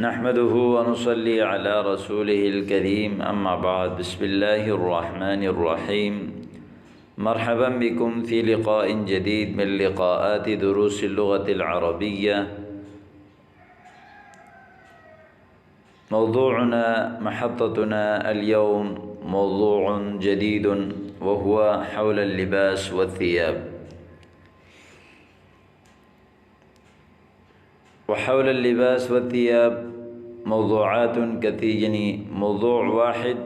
نحمده ونصلي على رسوله الكريم، أما بعد. بسم الله الرحمن الرحيم. مرحبا بكم في لقاء جديد من لقاءات دروس اللغة العربية. موضوعنا محطتنا اليوم موضوع جديد، وهو حول اللباس والثياب. وحول اللباس والثياب موضوعات كثيرة، يعني موضوع واحد.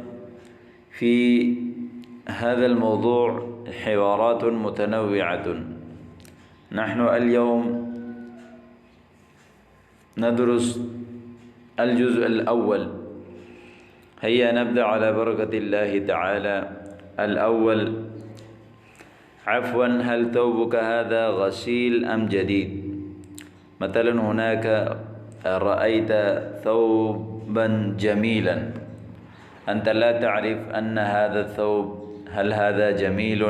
في هذا الموضوع حوارات متنوعة. نحن اليوم ندرس الجزء الأول. هيا نبدأ على بركة الله تعالى. الأول: عفوا، هل ثوبك هذا غسيل أم جديد؟ مثلا هناك رأيت ثوبا جميلا، أنت لا تعرف أن هذا الثوب هل هذا جميل،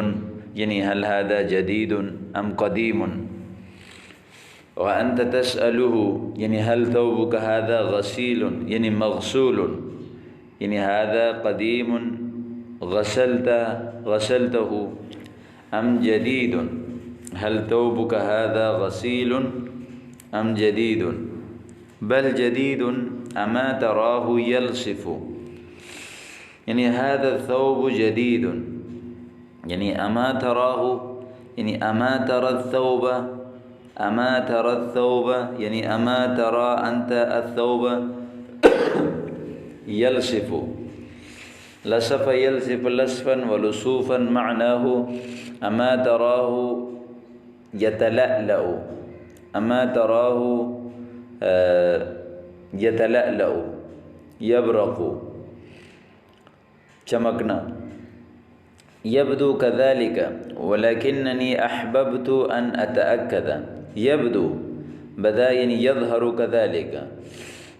يعني هل هذا جديد أم قديم، وأنت تسأله يعني هل ثوبك هذا غسيل يعني مغسول، يعني هذا قديم غسلته أم جديد، هل ثوبك هذا غسيل أم جديد؟ بل جديد، أما تراه يلصف، يعني هذا الثوب جديد، يعني أما تراه، يعني أما ترى الثوب، أما ترى الثوب، يعني أما ترى أنت الثوب يلصف. لصف يلصف لصفا ولصوفا، معناه أما تراه يتلألأ، أما تراه يتلألأ، يبرق، چمکنا. يبدو كذلك ولكنني أحببت أن أتأكد. يبدو بدا يعني يظهر كذلك،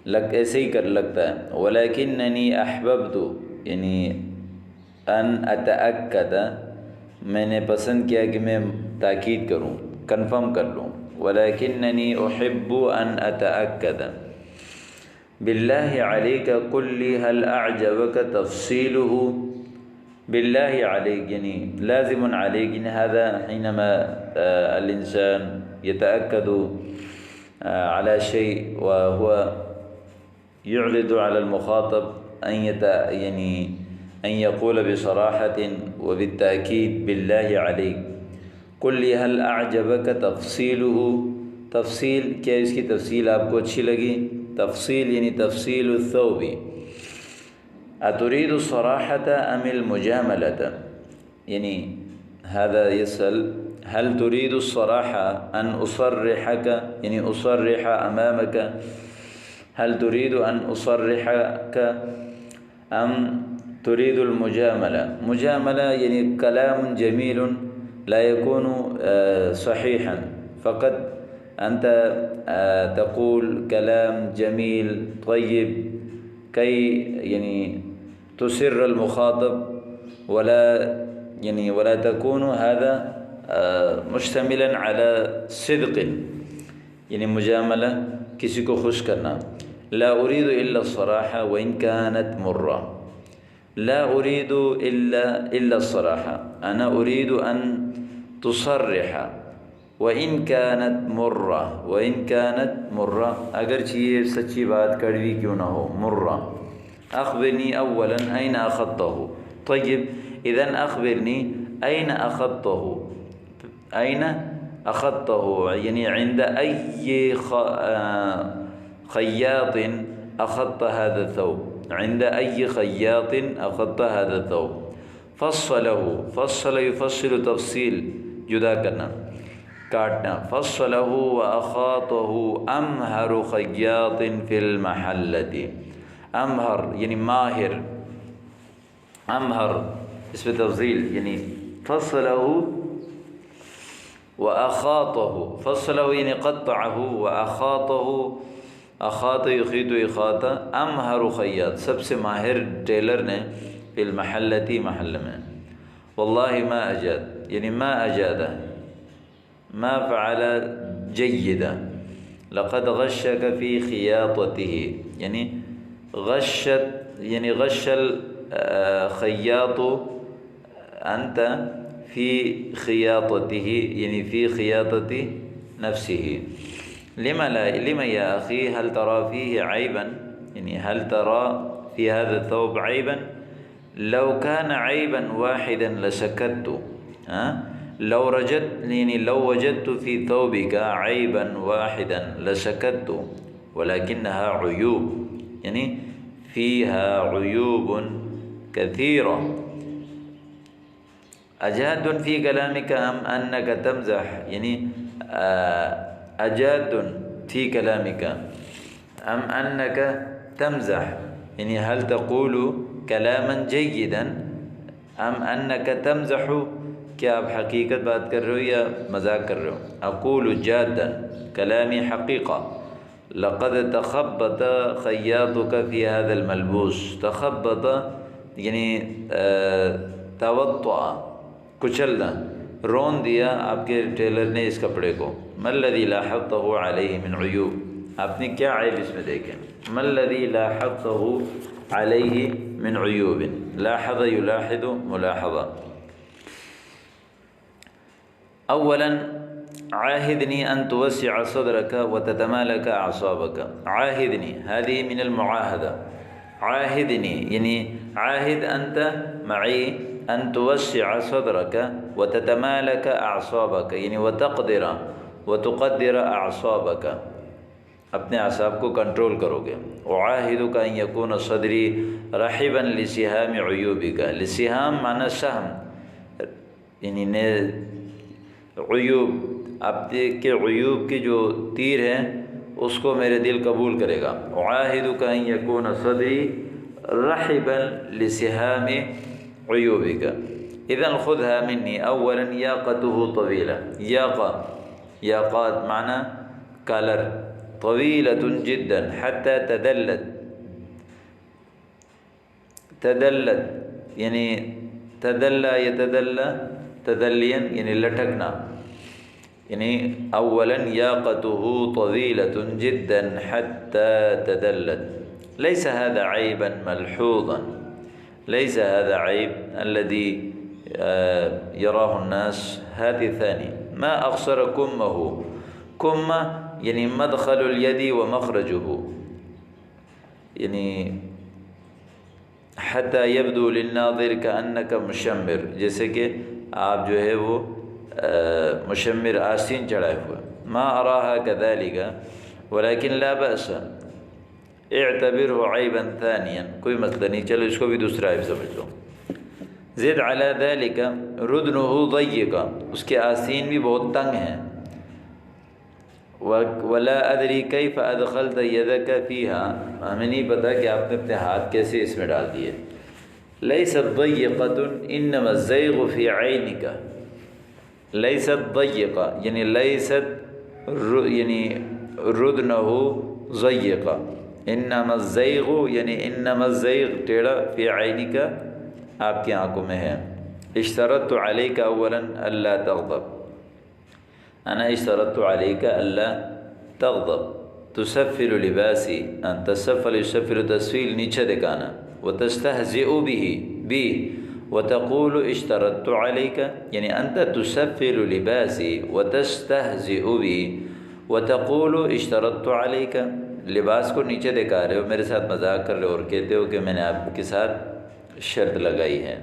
ایسے ہی کر لگتا ہے. ولكنني أحببت یعنی أن أتأكد، میں نے پسند کیا کہ میں تاکید کروں، کنفرم کر لوں. ولكنني أحب أن أتأكد. بالله عليك قل لي هل أعجبك تفصيله. بالله عليك يعني لازم عليك، يعني هذا حينما الإنسان يتأكد على شيء وهو يعرض على المخاطب يعني أن يقول بصراحة وبالتأكيد بالله عليك قل لي هل أعجبك تفصيله. تفصیل کیا اس کی تفصیل آپ کو اچھی لگی؟ تفصیل یعنی تفصیل الثوب. أتريد الصراحة أم المجاملة؟ يعني هذا يسأل هل تريد الصراحة أن أصرحك، يعني أصرح أمامك، هل تريد أن أصرحك أم تريد المجاملة؟ مجاملة يعني كلام جميل لا يكون صحيحا، فقط أنت تقول كلام جميل طيب كي يعني تسر المخاطب، ولا تكون هذا مشتملا على صدق، يعني مجاملة کسی کو خوش کرنا. لا أريد إلا الصراحة وإن كانت مرة. لا أريد إلا الصراحة، أنا أريد أن تصرح وإن كانت مرة. وإن كانت مرة، اگرچہ یہ سچی بات کڑوی کیوں نہ ہو، مرة. أخبرني أولا أين أخذته. طيب إذن أخبرني أين أخذته. أين أخذته يعني عند أي خياط أخذت هذا الثوب، عند أي خياط أخذت هذا الثوب. فصله، فصل يفصل تفصيل، جدا کرنا، کاٹنا. فصله وأخاطه أمهر خياط في المحلة. أمهر يعني ماهر، أمهر اسم تفضيل، يعني فصله وأخاطه. فصله يعني قطعه، وأخاطه أخاط يخيط إخاطة. أمهر خياط، سب سے ماہر ٹیلر نے، في المحلة محل میں. والله ما أجاد، يعني ما أجاد، ما فعل جيدا، لقد غشك فی خیاطته، یعنی غشت یعنی غش الخیاط انت فی خیاطته، یعنی فی خیاطت نفسه. لما یا اخی هل ترى فيه عیبا، یعنی هل ترى في هذا الثوب عیبا، لو كان عیبا واحدا لسكت، لو وجدت في ثوبك عیبا واحدا لسكت ولكنها عیوب، یعنی فيها عیوب كثيرة. اجاد في كلامك ام انك تمزح، یعنی اجاد في كلامك ام انك تمزح، یعنی هل تقول کلاما جیدا ام انک تمزح، کیا آپ حقیقت بات کر رہے ہو یا مذاق کر رہے ہو. اقول جادا کلامی حقیقہ. لقد تخبط خیاطك في هذا الملبوس، تخبط یعنی توطأ کچلنا، رون دیا آپ کے ٹیلر نے اس کپڑے کو. ما الذي لاحظته عليه من عیوب، آپ نے کیا عیب اس میں دیکھے. ما الذي لاحظته عليه من عیوب، لاحظ یلاحظ ملاحظہ. اولا عاهدني أن توسع صدرك وتتمالك أعصابك. عاهدني هذه من المعاهدة. عاهدني يعني عاهد أنت معي أن توسع صدرك وتتمالك أعصابك، يعني وتقدر أعصابك، اپنے اعصاب کو کنٹرول کرو گے. اعاہدک ان یکون صدری رحبا لسہام عیوبک. لسہام معنی سہم، یعنی عیوب، آپ کے عیوب کی جو تیر ہیں اس کو میرے دل قبول کرے گا. اعاہدک ان یکون صدری رحبا لسہام عیوبک. اذن خذها منی. اولا یاقته طویلہ. یاقات معنی کالر، طویلۃ جدا حتی تدلت یعنی تدلّ یتدلّ تدلیا یعنی لٹکنا. یعنی اولا یاقته طویلۃ جدا حتی تدلت. لیس هذا عیبا ملحوظا، لیس هذا عیب الذي يراه الناس. هذه ثاني. ما اقصر کمه. کمہ یعنی مدخل الید و مخرجہ، یعنی حتی یبدو للناظر کأنک مشمر، جیسے کہ آپ جو ہے وہ مشمر آستین چڑھائے ہوئے. ما اراها كذلك ولكن لا بأس. اعتبره عیبا ثانیا، کوئی مسئلہ نہیں، چلو اس کو بھی دوسرا عیب سمجھ لو. زد على ذلك ردنه ضيق، اس کے آستین بھی بہت تنگ ہیں. ولا ادری کیف ادخلت یدک فیہا، ہمیں نہیں پتہ کہ آپ نے اپنے ہاتھ کیسے اس میں ڈال دیے. لیست ضیقۃ انما الزیغ فی عینک. لیست ضیقہ یعنی لیست یعنی ردنہ ضیقہ. انما الزیغ یعنی انما الزیغ ٹیڑھا فی عینک آپ کی آنکھوں میں ہے. اشترطت علیک اولا الا تغضب. انا اشترطت علیک الا تغضب. تسفل لباسی، ان تسفل یسفل تسفیل نیچے دکھانا. وتستہزئ بھی وتقول اشترطت علیک یعنی انت تسفل لباسی وتستہزئ بھی وتقول اشترطت علیک. لباس کو نیچے دکھا رہے ہو، میرے ساتھ مذاق کر رہے ہو اور کہتے ہو کہ میں نے آپ کے ساتھ شرط لگائی ہے.